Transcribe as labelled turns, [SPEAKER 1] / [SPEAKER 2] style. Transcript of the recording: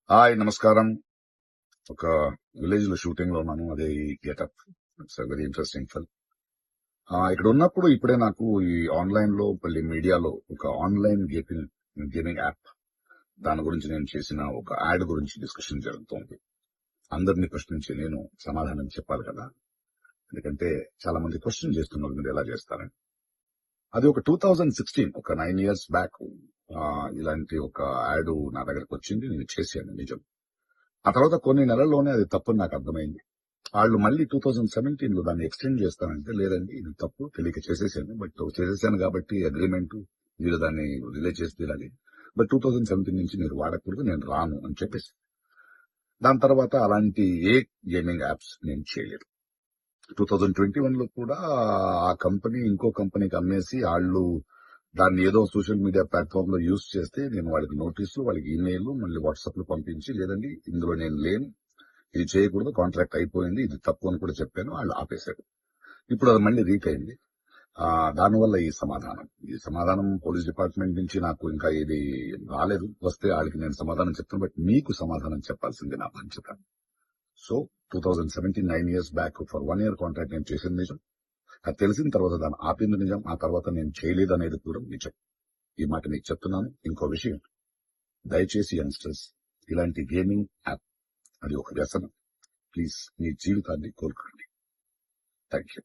[SPEAKER 1] Hi, నమస్కారం. ఒక village లో షూటింగ్ లో ఉన్నాను. అదే ఈ getup. It's very interesting film. ఇక్కడ ఉన్నప్పుడు ఇప్పుడే నాకు ఈ ఆన్లైన్ లో మళ్ళీ మీడియాలో ఒక ఆన్లైన్ గేమింగ్ యాప్, దాని గురించి నేను చేసిన ఒక యాడ్ గురించి డిస్కషన్ జరుగుతోంది. అందరినీ ప్రశ్నించి నేను సమాధానం చెప్పాలి కదా, ఎందుకంటే చాలా మంది క్వశ్చన్ చేస్తున్నారు మీరు ఎలా చేస్తారని. అది ఒక 2016, ఒక 9 years బ్యాక్ ఇలాంటి ఒక యాడ్ నా దగ్గరకు వచ్చింది. నేను చేశాను, నిజం. ఆ తర్వాత కొన్ని నెలల్లోనే అది తప్పని నాకు అర్థమైంది. వాళ్ళు మళ్ళీ 2017 లో దాన్ని ఎక్స్టెండ్ చేస్తానంటే, లేదండి ఇది తప్పు, తెలియక చేసేసాను. బట్ చేసేసాను కాబట్టి అగ్రిమెంట్, మీరు దాన్ని రిలే చేసి తీరాలి. బట్ 2017 నుంచి మీరు వాడకూడదు, నేను రాను అని చెప్పేసి. దాని తర్వాత అలాంటి ఏ గేమింగ్ యాప్స్ నేను చేయలేదు. 2021 లో కూడా ఆ కంపెనీ ఇంకో కంపెనీకి అమ్మేసి వాళ్ళు దాన్ని ఏదో సోషల్ మీడియా ప్లాట్ఫామ్ లో యూజ్ చేస్తే, నేను వాళ్ళకి నోటీసులు, వాళ్ళకి ఈమెయిల్, మళ్ళీ వాట్సాప్ లో పంపించి, లేదండి ఇందులో నేను లేను, ఇది చేయకూడదు, కాంట్రాక్ట్ అయిపోయింది, ఇది తప్పు అని కూడా చెప్పాను. వాళ్ళు ఆపేశారు. ఇప్పుడు అది మళ్ళీ రీక్ అయింది. దానివల్ల ఈ సమాధానం పోలీస్ డిపార్ట్మెంట్ నుంచి నాకు ఇంకా ఇది రాలేదు. వస్తే వాళ్ళకి నేను సమాధానం చెప్తాను. బట్ మీకు సమాధానం చెప్పాల్సింది నా బాధ్యత. So 2017, 9 years back for 1 year contract నేను చేసింది నిజం. అది తెలిసిన తర్వాత దాన్ని ఆపింది నిజం. ఆ తర్వాత నేను చేయలేదు అనేది కూడా నిజం. ఈ మాట మీకు చెప్తున్నాను. ఇంకో విషయం, దయచేసి యంగ్స్టర్స్, ఇలాంటి గేమింగ్ యాప్ అది ఒక వ్యసనం. ప్లీజ్ మీ జీవితాన్ని కోల్పోండి. Thank you.